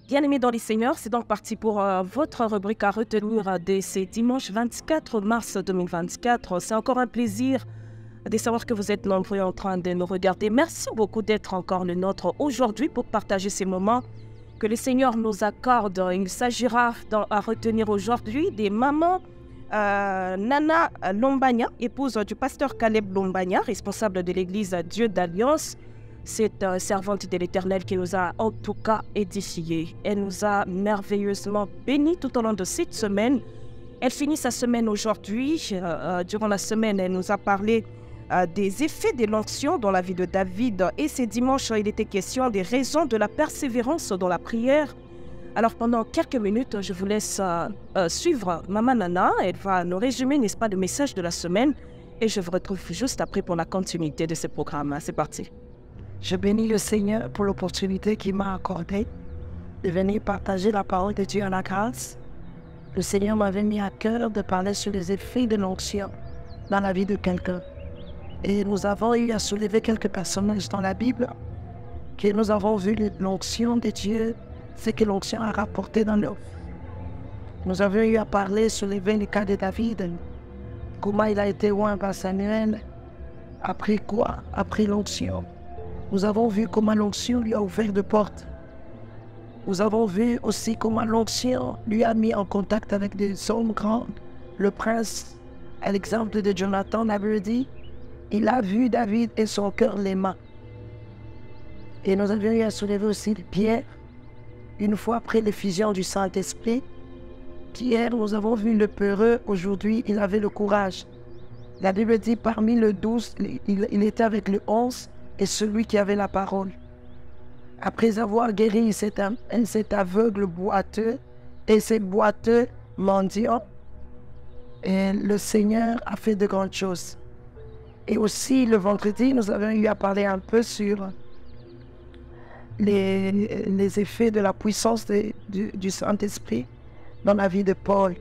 Bien-aimés dans les seigneurs, c'est donc parti pour votre rubrique à retenir de ce dimanche 24 mars 2024. C'est encore un plaisir de savoir que vous êtes nombreux en train de nous regarder. Merci beaucoup d'être encore le nôtre aujourd'hui pour partager ces moments que le Seigneur nous accorde. Il s'agira à retenir aujourd'hui des mamans Nana Lombagna, épouse du pasteur Caleb Lombagna, responsable de l'église Dieu d'Alliance. Cette servante de l'Éternel qui nous a en tout cas édifiés. Elle nous a merveilleusement bénis tout au long de cette semaine. Elle finit sa semaine aujourd'hui. Durant la semaine, elle nous a parlé des effets de l'onction dans la vie de David. Et ce dimanche, il était question des raisons de la persévérance dans la prière. Alors pendant quelques minutes, je vous laisse suivre Maman Nana. Elle va nous résumer, n'est-ce pas, le message de la semaine. Et je vous retrouve juste après pour la continuité de ce programme. C'est parti. Je bénis le Seigneur pour l'opportunité qu'il m'a accordée de venir partager la parole de Dieu à la grâce. Le Seigneur m'avait mis à cœur de parler sur les effets de l'onction dans la vie de quelqu'un. Et nous avons eu à soulever quelques personnages dans la Bible que nous avons vu l'onction de Dieu, ce que l'onction a rapporté dans nos vies. Nous avons eu à parler sur le cas de David, comment il a été oint par Samuel, après quoi? Après l'onction. Nous avons vu comment l'onction lui a ouvert de portes. Nous avons vu aussi comment l'onction lui a mis en contact avec des hommes grands. Le prince, à l'exemple de Jonathan, l'avait dit, il a vu David et son cœur l'aima. Et nous avions eu à soulever aussi Pierre, une fois après l'effusion du Saint-Esprit. Pierre, nous avons vu le peureux, aujourd'hui, il avait le courage. La Bible dit, parmi le 12, il était avec le 11, et celui qui avait la parole. Après avoir guéri cet aveugle boiteux et ces boiteux mendiants, et le Seigneur a fait de grandes choses. Et aussi, le vendredi, nous avons eu à parler un peu sur les effets de la puissance du Saint-Esprit dans la vie de Paul.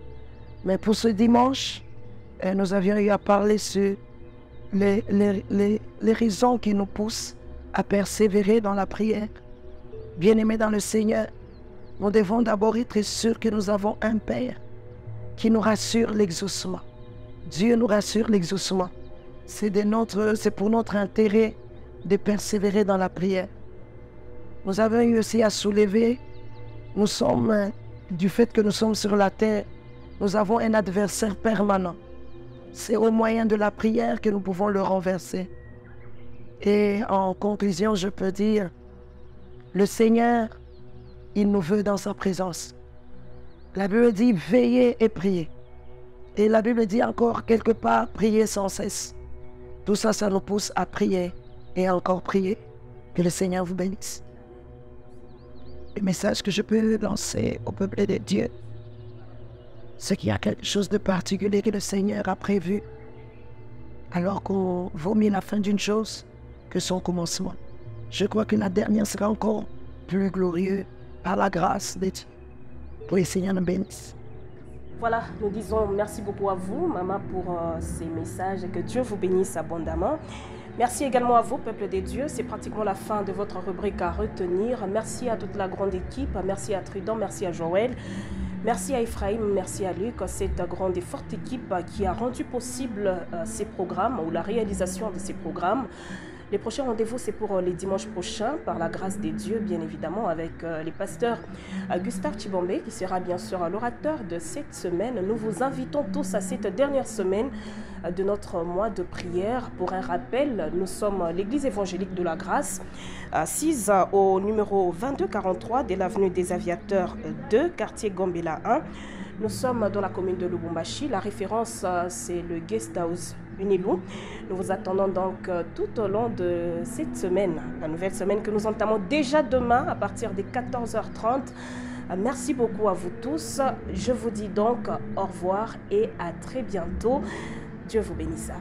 Mais pour ce dimanche, nous avions eu à parler sur les raisons qui nous poussent à persévérer dans la prière. Bien-aimés dans le Seigneur, nous devons d'abord être sûrs que nous avons un Père qui nous rassure l'exaucement. Dieu nous rassure l'exaucement. C'est pour notre intérêt de persévérer dans la prière. Nous avons eu aussi à soulever, du fait que nous sommes sur la terre, nous avons un adversaire permanent. C'est au moyen de la prière que nous pouvons le renverser. Et en conclusion, je peux dire, le Seigneur, il nous veut dans sa présence. La Bible dit, veillez et priez. Et la Bible dit encore quelque part, priez sans cesse. Tout ça, ça nous pousse à prier et encore prier. Que le Seigneur vous bénisse. Le message que je peux lancer au peuple de Dieu, c'est qu'il y a quelque chose de particulier que le Seigneur a prévu, alors qu'on vaut mieux la fin d'une chose que son commencement. Je crois que la dernière sera encore plus glorieuse par la grâce de Dieu. Pour le Seigneur nous bénisse. Voilà, nous disons merci beaucoup à vous, maman, pour ces messages et que Dieu vous bénisse abondamment. Merci également à vous, peuple des dieux. C'est pratiquement la fin de votre rubrique à retenir. Merci à toute la grande équipe. Merci à Trudan, merci à Joël. Merci à Ephraim, merci à Luc, cette grande et forte équipe qui a rendu possible ces programmes ou la réalisation de ces programmes. Les prochains rendez-vous, c'est pour les dimanches prochains, par la grâce des dieux, bien évidemment, avec les pasteurs Gustave Chibombe, qui sera bien sûr l'orateur de cette semaine. Nous vous invitons tous à cette dernière semaine de notre mois de prière. Pour un rappel, nous sommes l'église évangélique de la grâce, assise au numéro 2243 de l'avenue des Aviateurs 2, quartier Gambela 1. Nous sommes dans la commune de Lubumbashi. La référence, c'est le Guest House Unilou. Nous vous attendons donc tout au long de cette semaine, la nouvelle semaine que nous entamons déjà demain à partir de 14h30. Merci beaucoup à vous tous. Je vous dis donc au revoir et à très bientôt. Dieu vous bénisse.